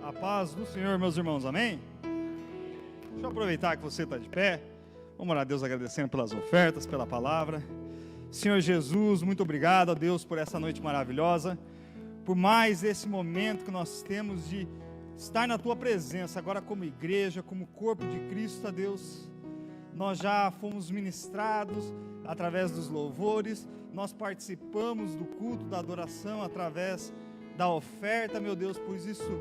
A paz do Senhor, meus irmãos, amém? Deixa eu aproveitar que você está de pé. Vamos orar a Deus agradecendo pelas ofertas, pela palavra. Senhor Jesus, muito obrigado a Deus por essa noite maravilhosa, por mais esse momento que nós temos de estar na Tua presença, agora como igreja, como corpo de Cristo, a Deus. Nós já fomos ministrados através dos louvores, nós participamos do culto da adoração através da oferta, meu Deus, pois isso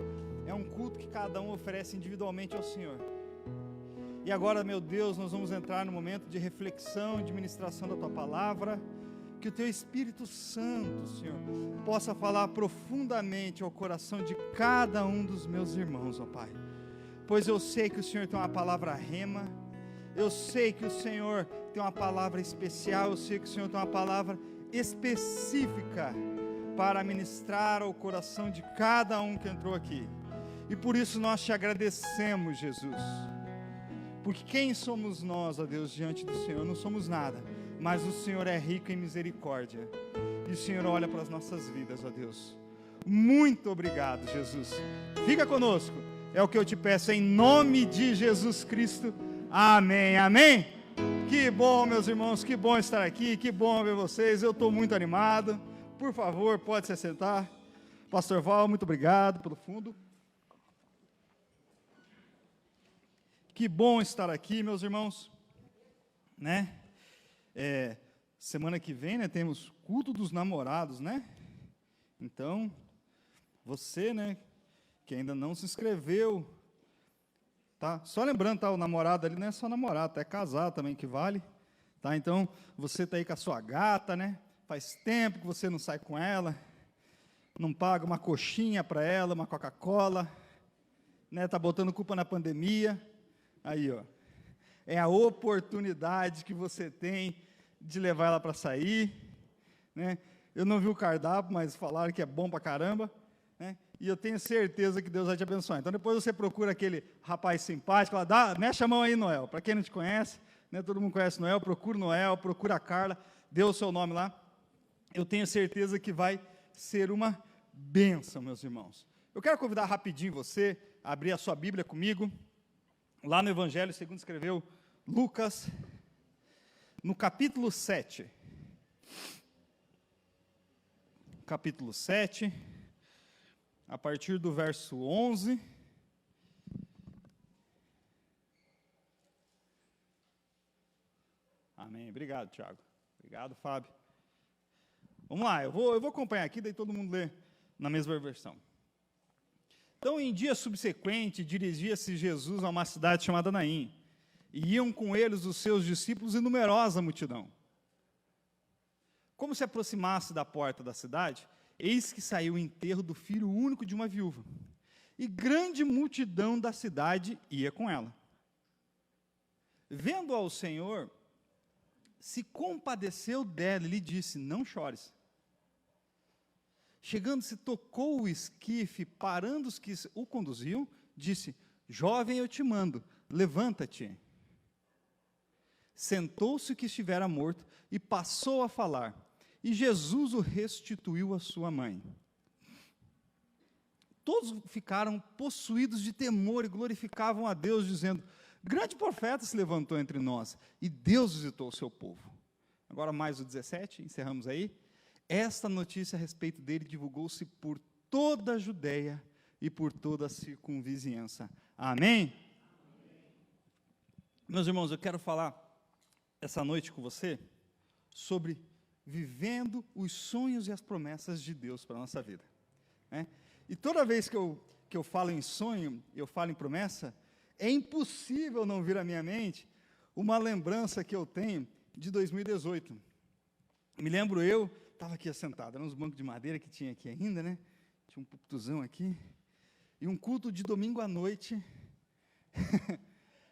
é um culto que cada um oferece individualmente ao Senhor. E agora, meu Deus, nós vamos entrar no momento de reflexão, de ministração da Tua palavra, que o Teu Espírito Santo, Senhor, possa falar profundamente ao coração de cada um dos meus irmãos, ó Pai, pois eu sei que o Senhor tem uma palavra rema, eu sei que o Senhor tem uma palavra especial, eu sei que o Senhor tem uma palavra específica para ministrar ao coração de cada um que entrou aqui. E por isso nós te agradecemos, Jesus. Porque quem somos nós, ó Deus, diante do Senhor? Não somos nada, mas o Senhor é rico em misericórdia. E o Senhor olha para as nossas vidas, ó Deus. Muito obrigado, Jesus. Fica conosco. É o que eu te peço em nome de Jesus Cristo. Amém, amém. Que bom, meus irmãos, que bom estar aqui, que bom ver vocês. Eu estou muito animado. Por favor, pode se sentar. Pastor Val, muito obrigado pelo fundo. Que bom estar aqui, meus irmãos. Né? Semana que vem, né, temos culto dos namorados, né? Então, você, né, que ainda não se inscreveu, tá? Só lembrando, tá, o namorado ali não é só namorado, é casar também que vale, tá? Então, você tá aí com a sua gata, né? Faz tempo que você não sai com ela, não paga uma coxinha para ela, uma Coca-Cola, né? Tá botando culpa na pandemia. Aí, ó, é a oportunidade que você tem de levar ela para sair, né? Eu não vi o cardápio, mas falaram que é bom para caramba, né? E eu tenho certeza que Deus vai te abençoar. Então, depois você procura aquele rapaz simpático, lá, mexe a mão aí, Noel. Para quem não te conhece, né? Todo mundo conhece Noel, procura a Carla, dê o seu nome lá. Eu tenho certeza que vai ser uma bênção, meus irmãos. Eu quero convidar rapidinho você a abrir a sua Bíblia comigo, lá no Evangelho segundo escreveu Lucas, no capítulo 7. Capítulo 7, a partir do verso 11. Amém. Obrigado, Tiago. Obrigado, Fábio. Vamos lá, eu vou acompanhar aqui, daí todo mundo lê na mesma versão. Então, em dia subsequente, dirigia-se Jesus a uma cidade chamada Naim, e iam com eles os seus discípulos e numerosa multidão. Como se aproximasse da porta da cidade, eis que saiu o enterro do filho único de uma viúva, e grande multidão da cidade ia com ela. Vendo ao Senhor, se compadeceu dela e lhe disse: não chores. Chegando-se, tocou o esquife, parando os que o conduziam, disse: jovem, eu te mando, levanta-te. Sentou-se o que estivera morto e passou a falar, e Jesus o restituiu à sua mãe. Todos ficaram possuídos de temor e glorificavam a Deus, dizendo: grande profeta se levantou entre nós, e Deus visitou o seu povo. Agora mais o 17, encerramos aí. Esta notícia a respeito dele divulgou-se por toda a Judéia e por toda a circunvizinhança. Amém? Meus irmãos, eu quero falar essa noite com você sobre vivendo os sonhos e as promessas de Deus para a nossa vida, né? E toda vez que eu falo em sonho, eu falo em promessa, é impossível não vir à minha mente uma lembrança que eu tenho de 2018. Me lembro eu estava aqui assentado, eram uns bancos de madeira que tinha aqui ainda, né? Tinha um púlpitozão aqui, e um culto de domingo à noite.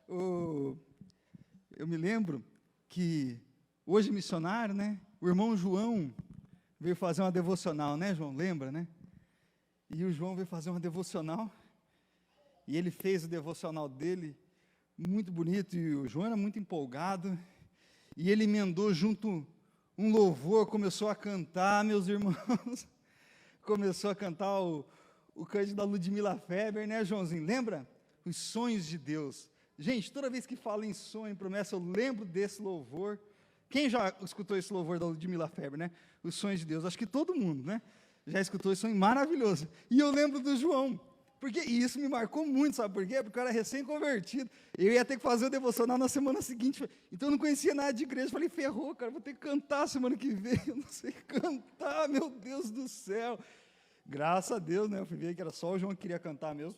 Eu me lembro que, hoje missionário, né? O irmão João veio fazer uma devocional, né, João? Lembra, né? E o João veio fazer uma devocional, e ele fez o devocional dele, muito bonito, e o João era muito empolgado, e ele emendou junto um louvor, começou a cantar, meus irmãos, começou a cantar o o cântico da Ludmila Feber, né, Joãozinho? Lembra? Os sonhos de Deus. Gente, toda vez que falo em sonho, em promessa, eu lembro desse louvor. Quem já escutou esse louvor da Ludmila Feber, né? Os sonhos de Deus. Acho que todo mundo, né? Já escutou esse sonho maravilhoso. E eu lembro do João. Porque isso me marcou muito, sabe por quê? Porque eu era recém-convertido. Eu ia ter que fazer o devocional na semana seguinte. Então eu não conhecia nada de igreja. Falei, ferrou, cara, vou ter que cantar semana que vem. Eu não sei cantar, meu Deus do céu. Graças a Deus, né? Eu fui ver que era só o João que queria cantar mesmo.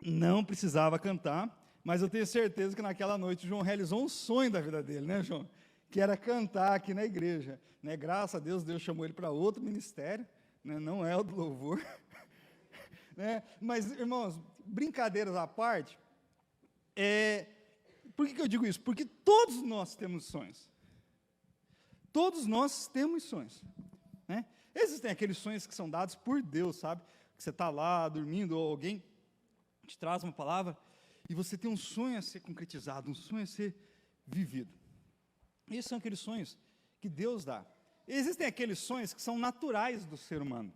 Não precisava cantar, mas eu tenho certeza que naquela noite o João realizou um sonho da vida dele, né, João? Que era cantar aqui na igreja. Né? Graças a Deus, Deus chamou ele para outro ministério, né? Não é o do louvor. Né? Mas, irmãos, brincadeiras à parte, por que eu digo isso? Porque todos nós temos sonhos. Todos nós temos sonhos. Né? Existem aqueles sonhos que são dados por Deus, sabe? Que você está lá dormindo, ou alguém te traz uma palavra, e você tem um sonho a ser concretizado, um sonho a ser vivido. Esses são aqueles sonhos que Deus dá. Existem aqueles sonhos que são naturais do ser humano,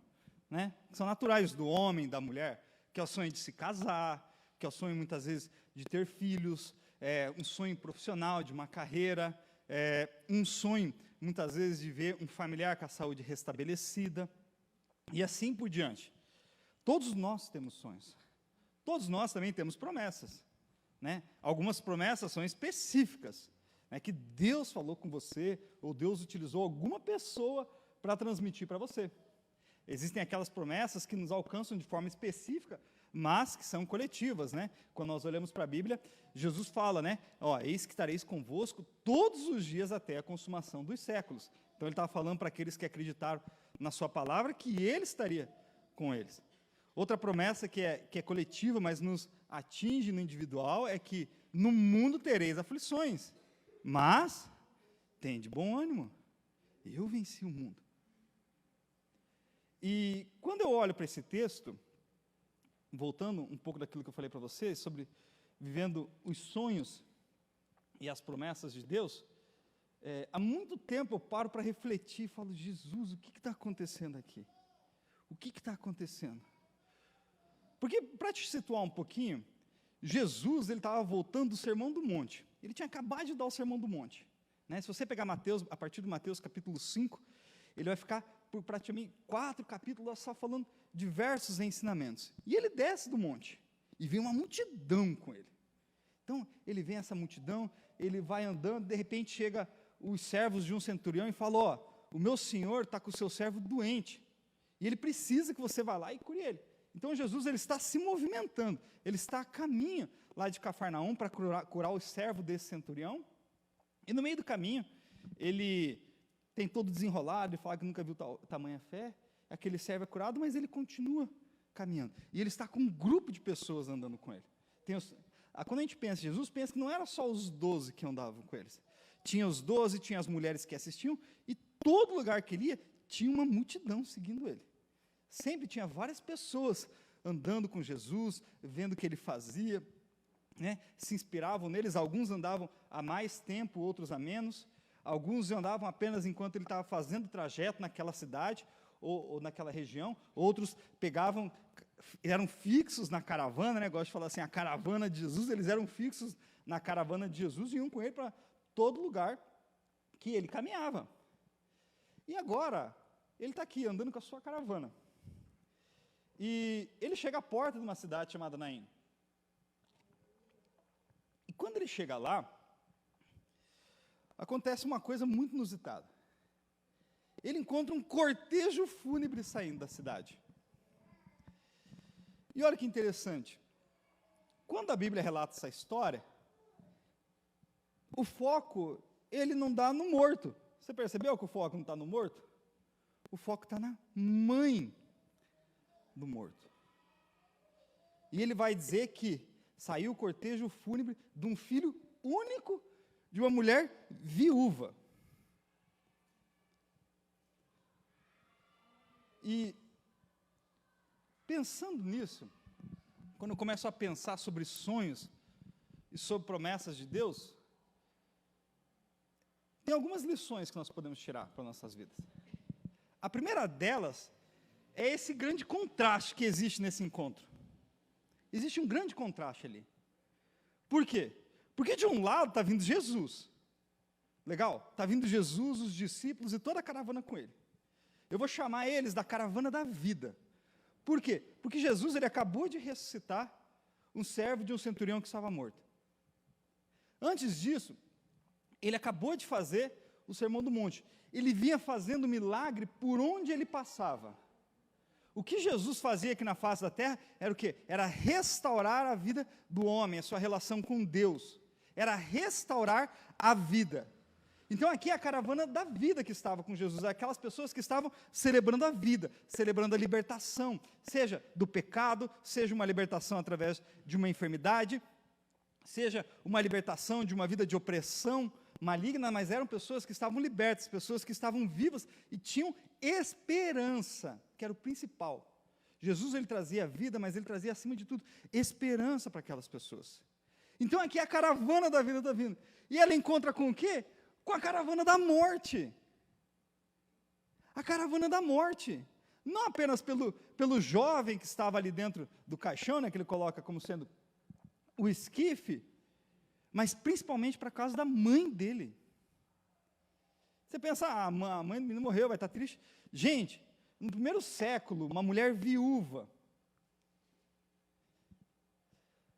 né? Que são naturais do homem, da mulher, que é o sonho de se casar, que é o sonho, muitas vezes, de ter filhos, um sonho profissional, de uma carreira, um sonho, muitas vezes, de ver um familiar com a saúde restabelecida, e assim por diante. Todos nós temos sonhos. Todos nós também temos promessas, né? Algumas promessas são específicas, né, que Deus falou com você, ou Deus utilizou alguma pessoa para transmitir para você. Existem aquelas promessas que nos alcançam de forma específica, mas que são coletivas, né? Quando nós olhamos para a Bíblia, Jesus fala, né? Ó, eis que estareis convosco todos os dias até a consumação dos séculos. Então ele estava falando para aqueles que acreditaram na sua palavra, que ele estaria com eles. Outra promessa que é coletiva, mas nos atinge no individual, é que no mundo tereis aflições, mas tende bom ânimo, eu venci o mundo. E quando eu olho para esse texto, voltando um pouco daquilo que eu falei para vocês, sobre vivendo os sonhos e as promessas de Deus, há muito tempo eu paro para refletir e falo, Jesus, o que está acontecendo aqui? O que está acontecendo? Porque, para te situar um pouquinho, Jesus ele estava voltando do Sermão do Monte. Ele tinha acabado de dar o Sermão do Monte. Né? Se você pegar Mateus, a partir de Mateus capítulo 5, ele vai ficar por praticamente 4 capítulos só falando diversos ensinamentos. E ele desce do monte, e vem uma multidão com ele. Então, ele vem essa multidão, ele vai andando, de repente chega os servos de um centurião e fala, ó, o meu senhor está com o seu servo doente, e ele precisa que você vá lá e cure ele. Então, Jesus ele está se movimentando, ele está a caminho lá de Cafarnaum para curar o servo desse centurião, e no meio do caminho, ele tem todo desenrolado, ele fala que nunca viu tamanha fé, aquele servo é curado, mas ele continua caminhando, e ele está com um grupo de pessoas andando com ele. Quando a gente pensa em Jesus, pensa que não era só os 12 que andavam com eles, tinha os 12, tinha as mulheres que assistiam, e todo lugar que ele ia, tinha uma multidão seguindo ele. Sempre tinha várias pessoas andando com Jesus, vendo o que ele fazia, né? Se inspiravam neles, alguns andavam há mais tempo, outros há menos, alguns andavam apenas enquanto ele estava fazendo o trajeto naquela cidade, ou naquela região, outros pegavam, eram fixos na caravana, né? Gosto de falar assim, a caravana de Jesus, eles eram fixos na caravana de Jesus e iam com ele para todo lugar que ele caminhava. E agora, ele está aqui, andando com a sua caravana. E ele chega à porta de uma cidade chamada Naim. E quando ele chega lá, acontece uma coisa muito inusitada. Ele encontra um cortejo fúnebre saindo da cidade. E olha que interessante. Quando a Bíblia relata essa história, o foco, ele não dá no morto. Você percebeu que o foco não está no morto? O foco está na mãe do morto. E ele vai dizer que saiu o cortejo fúnebre de um filho único de uma mulher viúva. E pensando nisso, quando eu começo a pensar sobre sonhos e sobre promessas de Deus, tem algumas lições que nós podemos tirar para nossas vidas. A primeira delas é esse grande contraste que existe nesse encontro. Existe um grande contraste ali. Por quê? Porque de um lado está vindo Jesus. Legal? Está vindo Jesus, os discípulos e toda a caravana com ele. Eu vou chamar eles da caravana da vida. Por quê? Porque Jesus ele acabou de ressuscitar um servo de um centurião que estava morto. Antes disso, ele acabou de fazer o Sermão do Monte. Ele vinha fazendo milagre por onde ele passava. O que Jesus fazia aqui na face da terra era o quê? Era restaurar a vida do homem, a sua relação com Deus. Era restaurar a vida. Então aqui é a caravana da vida que estava com Jesus, aquelas pessoas que estavam celebrando a vida, celebrando a libertação, seja do pecado, seja uma libertação através de uma enfermidade, seja uma libertação de uma vida de opressão maligna, mas eram pessoas que estavam libertas, pessoas que estavam vivas e tinham esperança, que era o principal. Jesus ele trazia vida, mas ele trazia acima de tudo esperança para aquelas pessoas. Então aqui a caravana da vida está vindo. E ela encontra com o quê? Com a caravana da morte. A caravana da morte. Não apenas pelo jovem que estava ali dentro do caixão, né, que ele coloca como sendo o esquife, mas principalmente para causa da mãe dele. Você pensa, a mãe do menino morreu, vai estar triste. Gente, no primeiro século, uma mulher viúva,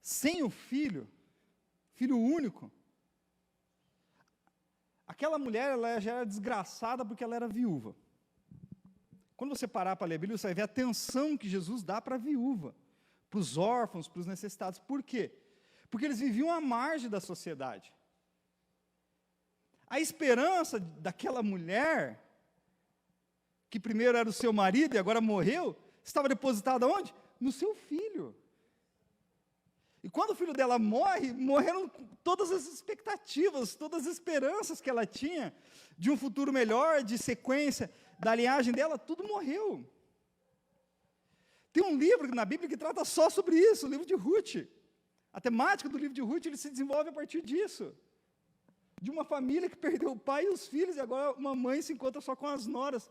sem o filho único, aquela mulher ela já era desgraçada porque ela era viúva. Quando você parar para ler a Bíblia, você vai ver a atenção que Jesus dá para a viúva, para os órfãos, para os necessitados. Por quê? Porque eles viviam à margem da sociedade. A esperança daquela mulher, que primeiro era o seu marido e agora morreu, estava depositada onde? No seu filho. E quando o filho dela morre, morreram todas as expectativas, todas as esperanças que ela tinha de um futuro melhor, de sequência da linhagem dela, tudo morreu. Tem um livro na Bíblia que trata só sobre isso, o livro de Ruth. A temática do livro de Ruth ele se desenvolve a partir disso. De uma família que perdeu o pai e os filhos, e agora uma mãe se encontra só com as noras.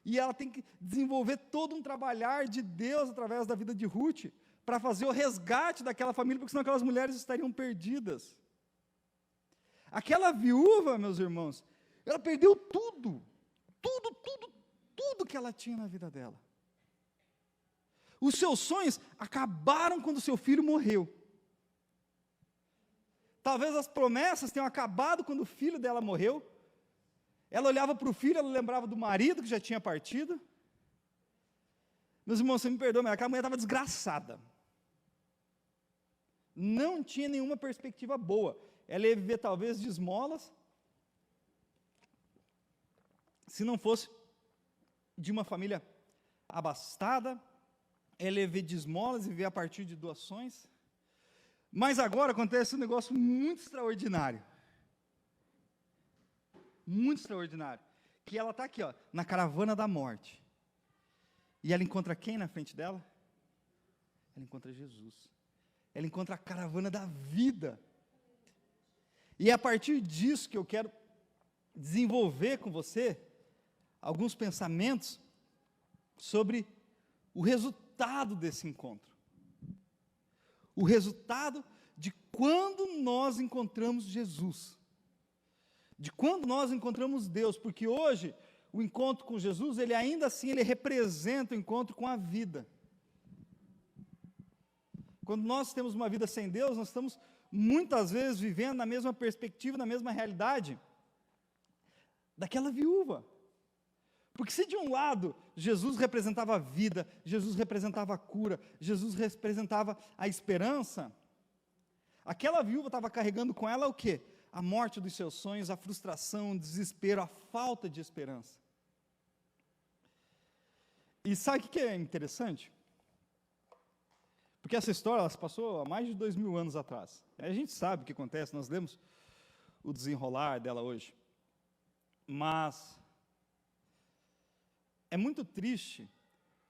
E ela tem que desenvolver todo um trabalhar de Deus através da vida de Ruth, para fazer o resgate daquela família, porque senão aquelas mulheres estariam perdidas. Aquela viúva, meus irmãos, ela perdeu tudo que ela tinha na vida dela. Os seus sonhos acabaram quando seu filho morreu. Talvez as promessas tenham acabado quando o filho dela morreu. Ela olhava para o filho, ela lembrava do marido que já tinha partido. Meus irmãos, você me perdoa, mas aquela mulher estava desgraçada. Não tinha nenhuma perspectiva boa. Ela ia viver talvez de esmolas, se não fosse de uma família abastada, ela ia viver de esmolas e viver a partir de doações. Mas agora acontece um negócio muito extraordinário. Muito extraordinário. Que ela está aqui, ó, na caravana da morte. E ela encontra quem na frente dela? Ela encontra Jesus. Ela encontra a caravana da vida. E é a partir disso que eu quero desenvolver com você alguns pensamentos sobre o resultado desse encontro. O resultado de quando nós encontramos Jesus. De quando nós encontramos Deus, porque hoje o encontro com Jesus, ele ainda assim, ele representa o encontro com a vida. Quando nós temos uma vida sem Deus, nós estamos muitas vezes vivendo na mesma perspectiva, na mesma realidade daquela viúva. Porque se de um lado Jesus representava a vida, Jesus representava a cura, Jesus representava a esperança, aquela viúva estava carregando com ela o quê? A morte dos seus sonhos, a frustração, o desespero, a falta de esperança. E sabe o que é interessante? Porque essa história ela se passou há mais de 2000 anos atrás. A gente sabe o que acontece, nós lemos o desenrolar dela hoje. Mas é muito triste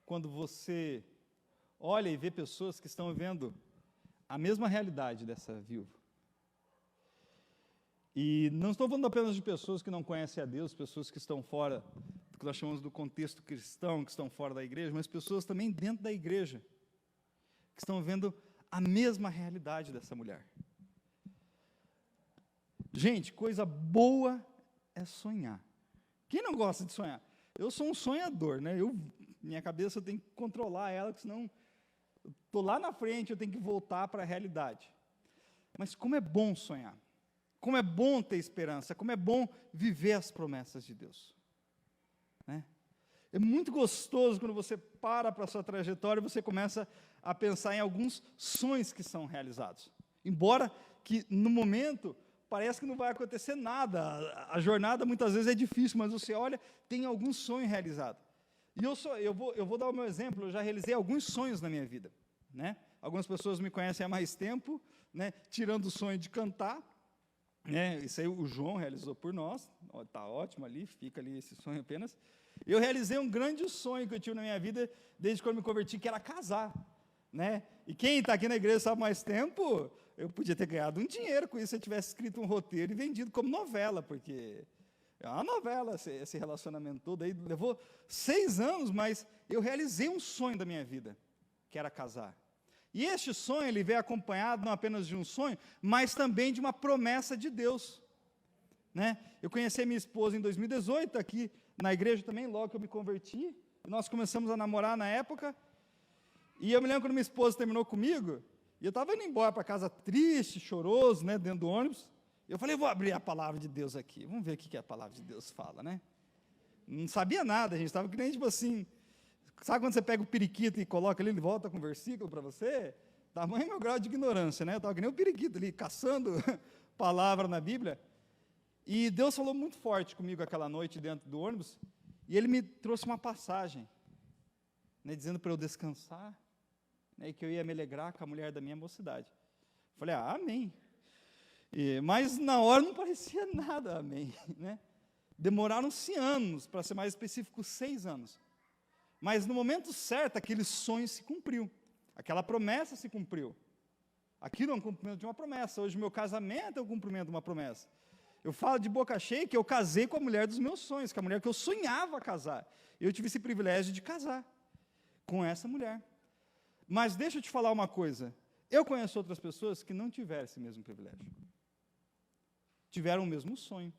quando você olha e vê pessoas que estão vivendo a mesma realidade dessa viúva. E não estou falando apenas de pessoas que não conhecem a Deus, pessoas que estão fora que nós chamamos do contexto cristão, que estão fora da igreja, mas pessoas também dentro da igreja, que estão vendo a mesma realidade dessa mulher. Gente, coisa boa é sonhar. Quem não gosta de sonhar? Eu sou um sonhador, né? Minha cabeça eu tenho que controlar ela, porque senão estou lá na frente, eu tenho que voltar para a realidade. Mas como é bom sonhar, como é bom ter esperança, como é bom viver as promessas de Deus, né? É muito gostoso quando você para a sua trajetória e você começa a pensar em alguns sonhos que são realizados. Embora que no momento parece que não vai acontecer nada, a jornada muitas vezes é difícil, mas você olha, tem algum sonho realizado. E eu vou dar o meu exemplo, eu já realizei alguns sonhos na minha vida, né? Algumas pessoas me conhecem há mais tempo, né? Tirando o sonho de cantar, né? Isso aí o João realizou por nós, está ótimo ali, fica ali esse sonho apenas. Eu realizei um grande sonho que eu tive na minha vida, desde quando eu me converti, que era casar, né? E quem está aqui na igreja sabe mais tempo, eu podia ter ganhado um dinheiro com isso se eu tivesse escrito um roteiro e vendido como novela, porque é uma novela esse relacionamento todo aí, levou 6 anos, mas eu realizei um sonho da minha vida, que era casar. E este sonho, ele veio acompanhado não apenas de um sonho, mas também de uma promessa de Deus, né? Eu conheci minha esposa em 2018, aqui na igreja também, logo que eu me converti, e nós começamos a namorar na época, e eu me lembro quando minha esposa terminou comigo, e eu estava indo embora para casa triste, choroso, né, dentro do ônibus, eu falei, vou abrir a palavra de Deus aqui, vamos ver o que a palavra de Deus fala, né? Não sabia nada, a gente estava que nem tipo assim, sabe quando você pega o periquito e coloca ali, ele volta com um versículo para você? Tamanho meu grau de ignorância, né? Eu estava que nem o periquito ali, caçando palavra na Bíblia, e Deus falou muito forte comigo aquela noite dentro do ônibus, e Ele me trouxe uma passagem, né, dizendo para eu descansar, né, e que eu ia me alegrar com a mulher da minha mocidade. Eu falei, amém. Mas na hora não parecia nada, amém, né? Demoraram-se anos, para ser mais específico, 6 anos. Mas no momento certo, aquele sonho se cumpriu, aquela promessa se cumpriu. Aquilo é um cumprimento de uma promessa. Hoje, meu casamento é o cumprimento de uma promessa. Eu falo de boca cheia que eu casei com a mulher dos meus sonhos, com a mulher que eu sonhava casar. Eu tive esse privilégio de casar com essa mulher. Mas deixa eu te falar uma coisa. Eu conheço outras pessoas que não tiveram esse mesmo privilégio. Tiveram o mesmo sonho.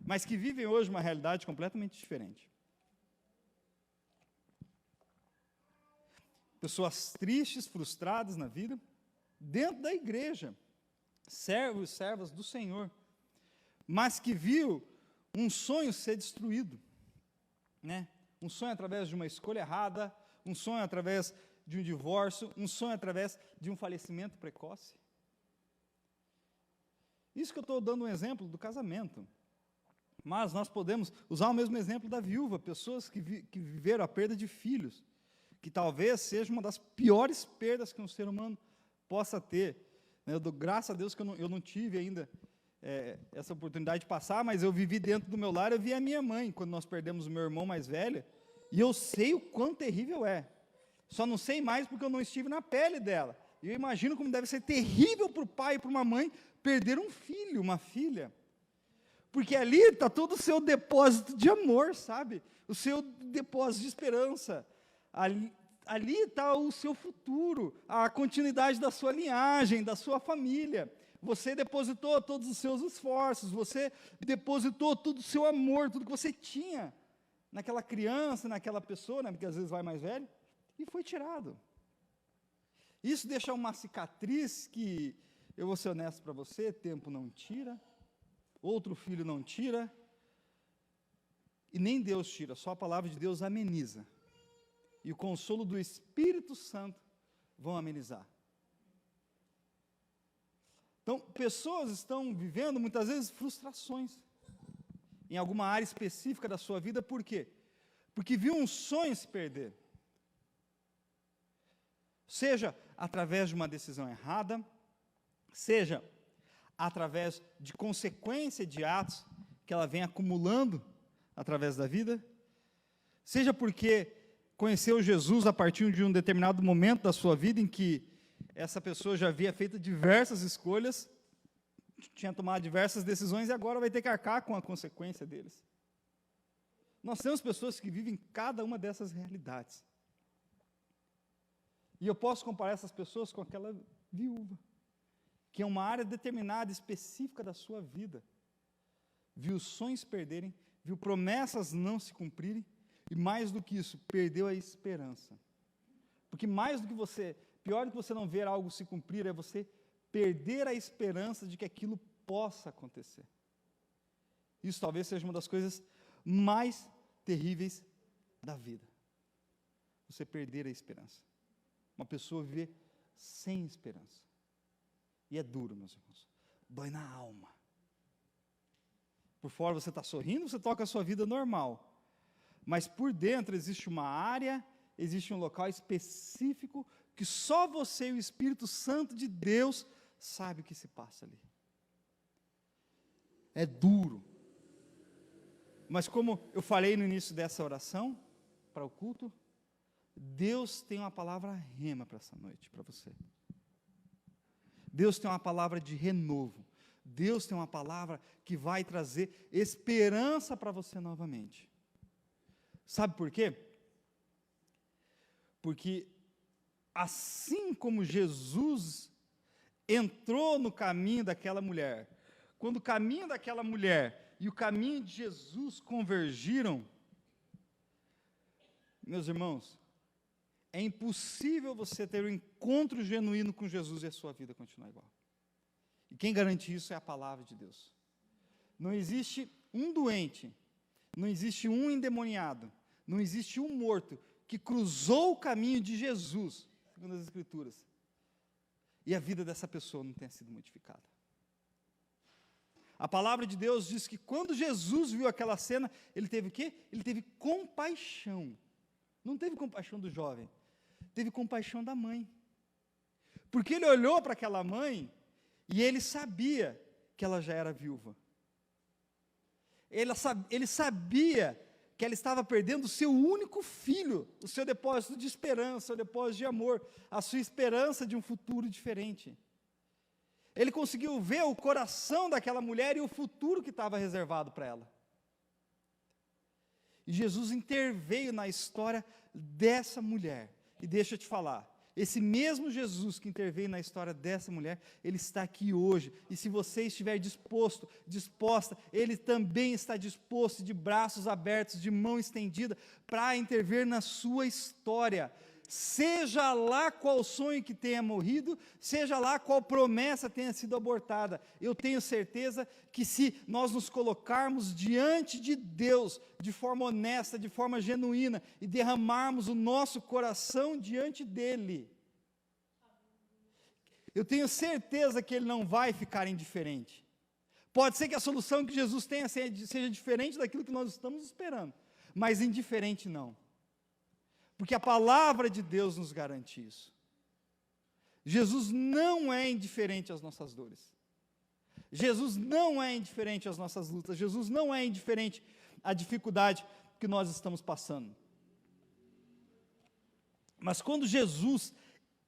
Mas que vivem hoje uma realidade completamente diferente. Pessoas tristes, frustradas na vida, dentro da igreja, servos e servas do Senhor, mas que viu um sonho ser destruído, né? Um sonho através de uma escolha errada, um sonho através de um divórcio, um sonho através de um falecimento precoce. Isso que eu estou dando um exemplo do casamento, mas nós podemos usar o mesmo exemplo da viúva, pessoas que viveram a perda de filhos, que talvez seja uma das piores perdas que um ser humano possa ter. Eu dou graças a Deus que eu não tive ainda essa oportunidade de passar, mas eu vivi dentro do meu lar, eu vi a minha mãe, quando nós perdemos o meu irmão mais velho, e eu sei o quão terrível é. Só não sei mais porque eu não estive na pele dela. E eu imagino como deve ser terrível para o pai e para uma mãe perder um filho, uma filha. Porque ali está todo o seu depósito de amor, sabe? O seu depósito de esperança. Ali está o seu futuro, a continuidade da sua linhagem, da sua família. Você depositou todos os seus esforços, você depositou todo o seu amor, tudo que você tinha naquela criança, naquela pessoa, né, porque às vezes vai mais velho, e foi tirado. Isso deixa uma cicatriz que, eu vou ser honesto para você, tempo não tira, outro filho não tira, e nem Deus tira, só a palavra de Deus ameniza. E o consolo do Espírito Santo vão amenizar. Então, pessoas estão vivendo, muitas vezes, frustrações, em alguma área específica da sua vida, por quê? Porque viu um sonho se perder. Seja através de uma decisão errada, seja através de consequência de atos que ela vem acumulando através da vida, seja porque conheceu Jesus a partir de um determinado momento da sua vida em que essa pessoa já havia feito diversas escolhas, tinha tomado diversas decisões e agora vai ter que arcar com a consequência deles. Nós temos pessoas que vivem cada uma dessas realidades. E eu posso comparar essas pessoas com aquela viúva, que é uma área determinada, específica da sua vida. Viu sonhos perderem, viu promessas não se cumprirem, e mais do que isso, perdeu a esperança. Porque mais do que você, pior do que você não ver algo se cumprir, é você perder a esperança de que aquilo possa acontecer. Isso talvez seja uma das coisas mais terríveis da vida. Você perder a esperança. Uma pessoa viver sem esperança. E é duro, meus irmãos. Dói na alma. Por fora você está sorrindo, você toca a sua vida normal. Mas por dentro existe uma área, existe um local específico que só você e o Espírito Santo de Deus sabe o que se passa ali. É duro. Mas como eu falei no início dessa oração, para o culto, Deus tem uma palavra rema para essa noite, para você. Deus tem uma palavra de renovo. Deus tem uma palavra que vai trazer esperança para você novamente. Sabe por quê? Porque assim como Jesus entrou no caminho daquela mulher, quando o caminho daquela mulher e o caminho de Jesus convergiram, meus irmãos, é impossível você ter um encontro genuíno com Jesus e a sua vida continuar igual. E quem garante isso é a palavra de Deus. Não existe um doente, não existe um endemoniado, não existe um morto que cruzou o caminho de Jesus, segundo as Escrituras, e a vida dessa pessoa não tenha sido modificada. A palavra de Deus diz que quando Jesus viu aquela cena, ele teve o quê? Ele teve compaixão. Não teve compaixão do jovem, teve compaixão da mãe. Porque ele olhou para aquela mãe e ele sabia que ela já era viúva. Ele sabia que ela estava perdendo o seu único filho, o seu depósito de esperança, o seu depósito de amor, a sua esperança de um futuro diferente. Ele conseguiu ver o coração daquela mulher e o futuro que estava reservado para ela. E Jesus interveio na história dessa mulher. E deixa eu te falar, esse mesmo Jesus que interveio na história dessa mulher, ele está aqui hoje. E se você estiver disposta, ele também está disposto, de braços abertos, de mão estendida, para intervir na sua história. Seja lá qual sonho que tenha morrido, seja lá qual promessa tenha sido abortada, eu tenho certeza que se nós nos colocarmos diante de Deus, de forma honesta, de forma genuína, e derramarmos o nosso coração diante dEle, eu tenho certeza que Ele não vai ficar indiferente. Pode ser que a solução que Jesus tenha seja diferente daquilo que nós estamos esperando, mas indiferente não. Porque a palavra de Deus nos garante isso. Jesus não é indiferente às nossas dores. Jesus não é indiferente às nossas lutas. Jesus não é indiferente à dificuldade que nós estamos passando. Mas quando Jesus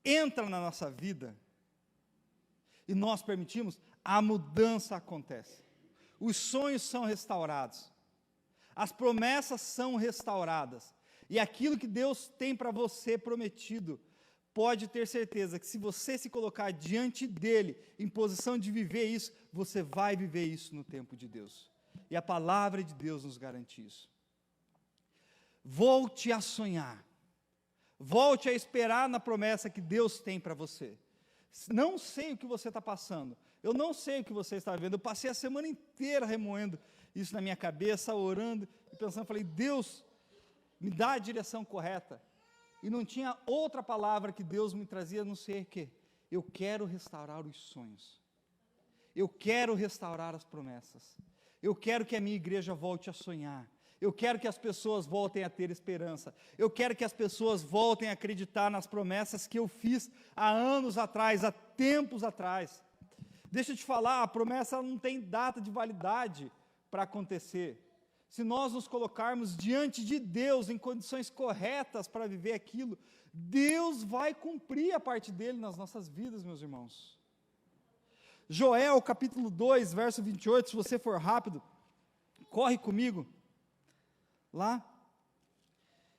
entra na nossa vida, e nós permitimos, a mudança acontece. Os sonhos são restaurados. As promessas são restauradas. E aquilo que Deus tem para você prometido, pode ter certeza que se você se colocar diante dEle, em posição de viver isso, você vai viver isso no tempo de Deus. E a palavra de Deus nos garante isso. Volte a sonhar. Volte a esperar na promessa que Deus tem para você. Não sei o que você está passando. Eu não sei o que você está vendo. Eu passei a semana inteira remoendo isso na minha cabeça, orando e pensando, falei, Deus, me dá a direção correta. E não tinha outra palavra que Deus me trazia, a não ser que eu quero restaurar os sonhos. Eu quero restaurar as promessas. Eu quero que a minha igreja volte a sonhar. Eu quero que as pessoas voltem a ter esperança. Eu quero que as pessoas voltem a acreditar nas promessas que eu fiz há anos atrás, há tempos atrás. Deixa eu te falar, a promessa não tem data de validade para acontecer. Se nós nos colocarmos diante de Deus em condições corretas para viver aquilo, Deus vai cumprir a parte dele nas nossas vidas, meus irmãos. Joel, capítulo 2, verso 28, se você for rápido, corre comigo. lá,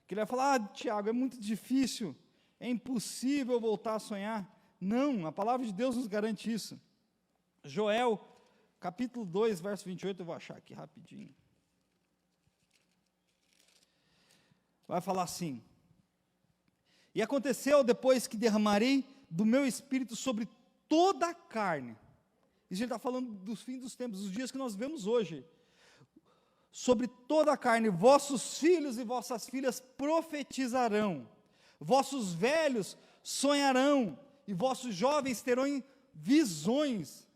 que ele vai falar, Tiago, é muito difícil, é impossível voltar a sonhar. Não, a palavra de Deus nos garante isso. Joel, capítulo 2, verso 28, eu vou achar aqui rapidinho. Vai falar assim: e aconteceu depois que derramarei do meu espírito sobre toda a carne. Isso ele está falando dos fins dos tempos, dos dias que nós vemos hoje. Sobre toda a carne, vossos filhos e vossas filhas profetizarão, vossos velhos sonharão, e vossos jovens terão visões.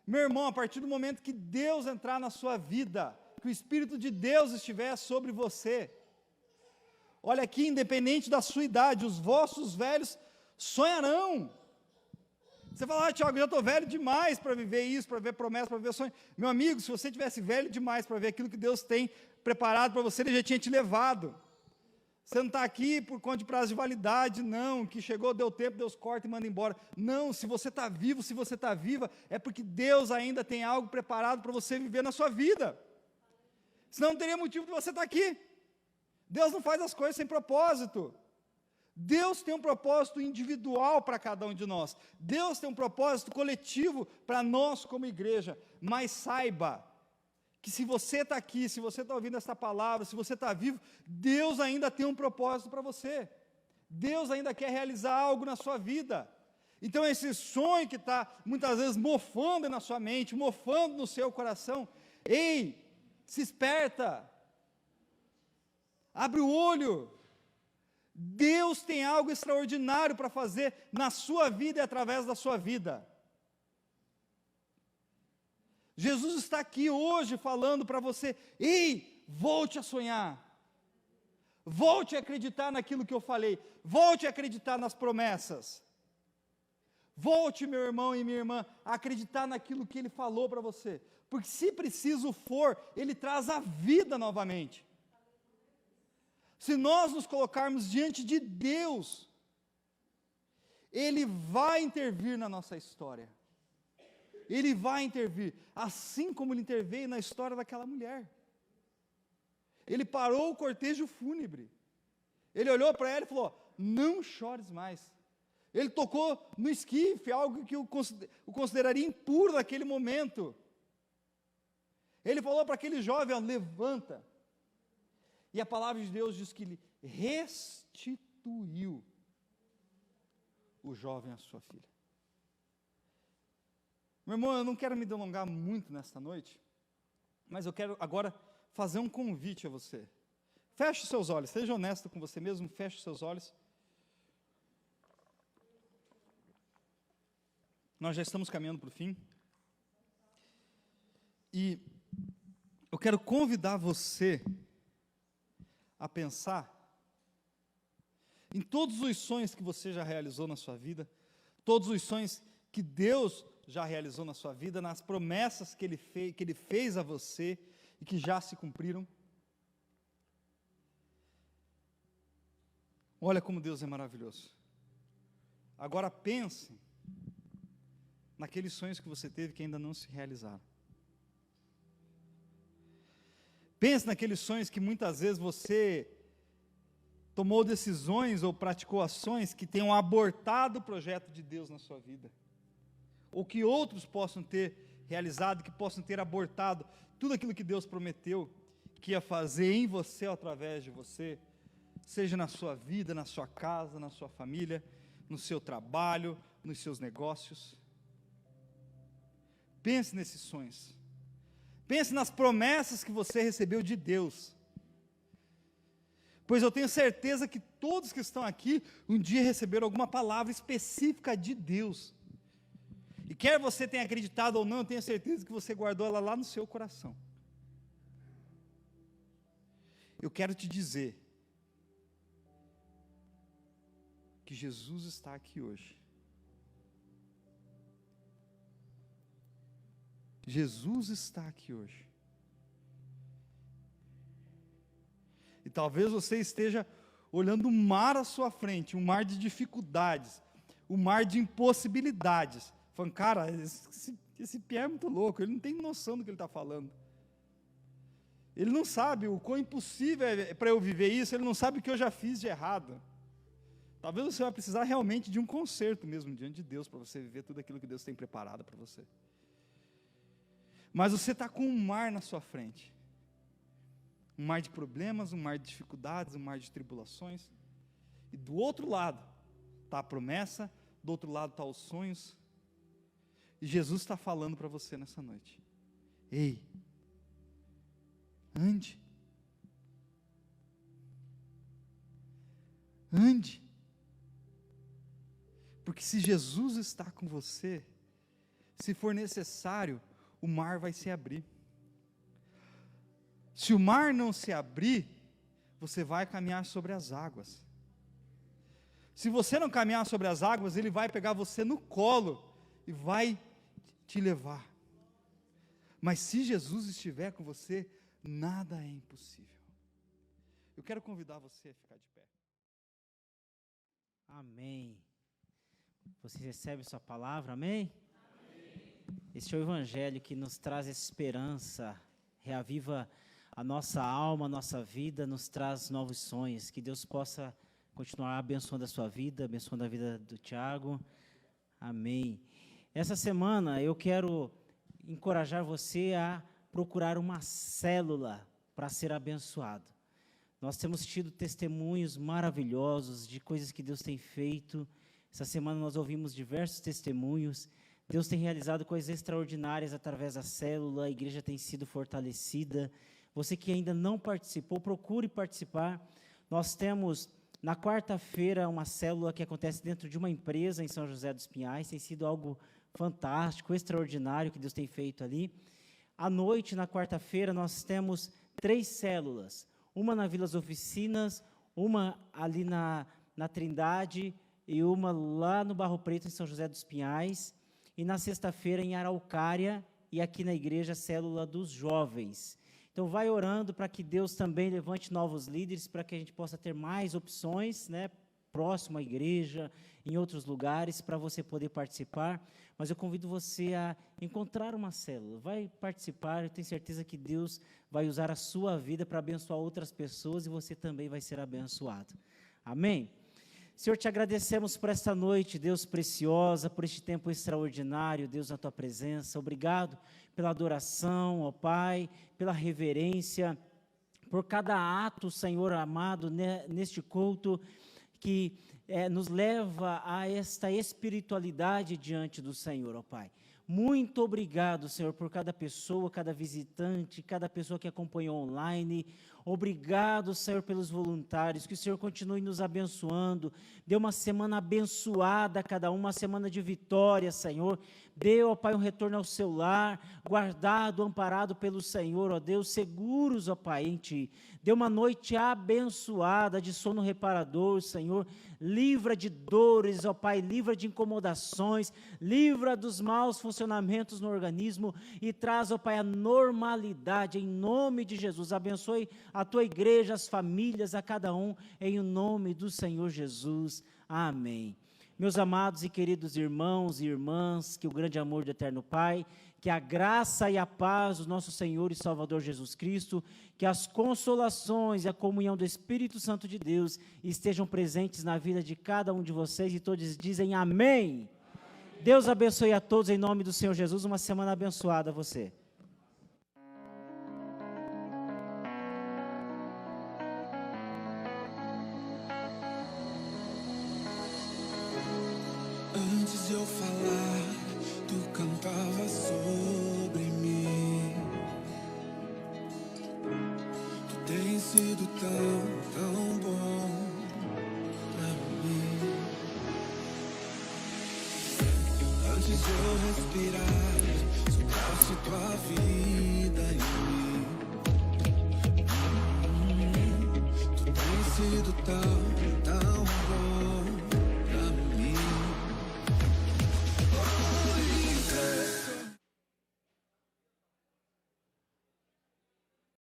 Meu irmão, a partir do momento que Deus entrar na sua vida, que o Espírito de Deus estiver sobre você, olha aqui, independente da sua idade, os vossos velhos sonharão. Você fala, Tiago, eu já estou velho demais para viver isso, para ver promessa, para viver sonho. Meu amigo, se você tivesse velho demais para ver aquilo que Deus tem preparado para você, Ele já tinha te levado. Você não está aqui por conta de prazo de validade, não, que chegou, deu tempo, Deus corta e manda embora. Não, se você está vivo, se você está viva, é porque Deus ainda tem algo preparado para você viver na sua vida. Senão não teria motivo de você estar aqui. Deus não faz as coisas sem propósito. Deus tem um propósito individual para cada um de nós. Deus tem um propósito coletivo para nós como igreja. Mas saiba que se você está aqui, se você está ouvindo essa palavra, se você está vivo, Deus ainda tem um propósito para você. Deus ainda quer realizar algo na sua vida. Então esse sonho que está muitas vezes mofando na sua mente, mofando no seu coração, ei, se esperta, abre o olho. Deus tem algo extraordinário para fazer na sua vida e através da sua vida. Jesus está aqui hoje falando para você, ei, volte a sonhar, volte a acreditar naquilo que eu falei, volte a acreditar nas promessas, volte, meu irmão e minha irmã, a acreditar naquilo que Ele falou para você, porque se preciso for, Ele traz a vida novamente. Se nós nos colocarmos diante de Deus, Ele vai intervir na nossa história. Ele vai intervir, assim como Ele interveio na história daquela mulher. Ele parou o cortejo fúnebre. Ele olhou para ela e falou, não chores mais. Ele tocou no esquife, algo que o consideraria impuro naquele momento. Ele falou para aquele jovem, levanta. E a palavra de Deus diz que Ele restituiu o jovem à sua filha. Meu irmão, eu não quero me delongar muito nesta noite, mas eu quero agora fazer um convite a você. Feche os seus olhos, seja honesto com você mesmo, feche os seus olhos. Nós já estamos caminhando para o fim. E eu quero convidar você a pensar em todos os sonhos que você já realizou na sua vida, todos os sonhos que Deus já realizou na sua vida, nas promessas que Ele fez a você e que já se cumpriram. Olha como Deus é maravilhoso. Agora pense naqueles sonhos que você teve que ainda não se realizaram. Pense naqueles sonhos que muitas vezes você tomou decisões ou praticou ações que tenham abortado o projeto de Deus na sua vida. Ou que outros possam ter realizado, que possam ter abortado tudo aquilo que Deus prometeu que ia fazer em você, através de você, seja na sua vida, na sua casa, na sua família, no seu trabalho, nos seus negócios. Pense nesses sonhos. Pense nas promessas que você recebeu de Deus. Pois eu tenho certeza que todos que estão aqui, um dia receberam alguma palavra específica de Deus. E quer você tenha acreditado ou não, eu tenho certeza que você guardou ela lá no seu coração. Eu quero te dizer que Jesus está aqui hoje. Jesus está aqui hoje. E talvez você esteja olhando um mar à sua frente, um mar de dificuldades, um mar de impossibilidades. Falando, cara, esse Pierre é muito louco, ele não tem noção do que ele está falando. Ele não sabe o quão impossível é para eu viver isso, ele não sabe o que eu já fiz de errado. Talvez você vai precisar realmente de um conserto mesmo diante de Deus, para você viver tudo aquilo que Deus tem preparado para você. Mas você está com um mar na sua frente. Um mar de problemas, um mar de dificuldades, um mar de tribulações. E do outro lado está a promessa, do outro lado estão os sonhos. E Jesus está falando para você nessa noite. Ei, ande. Ande. Porque se Jesus está com você, se for necessário, o mar vai se abrir. Se o mar não se abrir, você vai caminhar sobre as águas. Se você não caminhar sobre as águas, ele vai pegar você no colo e vai te levar. Mas se Jesus estiver com você, nada é impossível. Eu quero convidar você a ficar de pé. Amém. Você recebe sua palavra, amém? Amém. Este é o Evangelho que nos traz esperança, reaviva a nossa alma, a nossa vida, nos traz novos sonhos. Que Deus possa continuar abençoando a sua vida, abençoando a vida do Tiago. Amém. Essa semana eu quero encorajar você a procurar uma célula para ser abençoado. Nós temos tido testemunhos maravilhosos de coisas que Deus tem feito. Essa semana nós ouvimos diversos testemunhos. Deus tem realizado coisas extraordinárias através da célula, a igreja tem sido fortalecida. Você que ainda não participou, procure participar. Nós temos, na quarta-feira, uma célula que acontece dentro de uma empresa em São José dos Pinhais. Tem sido algo fantástico, extraordinário que Deus tem feito ali. À noite, na quarta-feira, nós temos 3 células. Uma na Vilas Oficinas, uma ali na Trindade e uma lá no Barro Preto, em São José dos Pinhais. E na sexta-feira, em Araucária, e aqui na igreja, a célula dos jovens. Então, vai orando para que Deus também levante novos líderes, para que a gente possa ter mais opções, né, próximo à igreja, em outros lugares, para você poder participar. Mas eu convido você a encontrar uma célula, vai participar, eu tenho certeza que Deus vai usar a sua vida para abençoar outras pessoas e você também vai ser abençoado. Amém? Senhor, te agradecemos por esta noite, Deus preciosa, por este tempo extraordinário, Deus, na tua presença. Obrigado pela adoração, ó Pai, pela reverência, por cada ato, Senhor amado, neste culto, que nos leva a esta espiritualidade diante do Senhor, ó Pai. Muito obrigado, Senhor, por cada pessoa, cada visitante, cada pessoa que acompanhou online. Obrigado, Senhor, pelos voluntários, que o Senhor continue nos abençoando. Dê uma semana abençoada a cada um, uma semana de vitória, Senhor. Dê, ó Pai, um retorno ao seu lar, guardado, amparado pelo Senhor, ó Deus, seguros, ó Pai, em Ti. Dê uma noite abençoada, de sono reparador, Senhor. Livra de dores, ó Pai, livra de incomodações, livra dos maus funcionamentos no organismo e traz, ó Pai, a normalidade, em nome de Jesus. Abençoe a Tua igreja, as famílias, a cada um, em nome do Senhor Jesus. Amém. Meus amados e queridos irmãos e irmãs, que o grande amor do Eterno Pai, que a graça e a paz do nosso Senhor e Salvador Jesus Cristo, que as consolações e a comunhão do Espírito Santo de Deus estejam presentes na vida de cada um de vocês, e todos dizem amém. Deus abençoe a todos em nome do Senhor Jesus, uma semana abençoada a você. Antes de eu falar, tu cantava sobre mim. Tu tens sido tão bom pra mim. Antes de eu respirar, sopraste tua vida em mim. Tu tens sido tão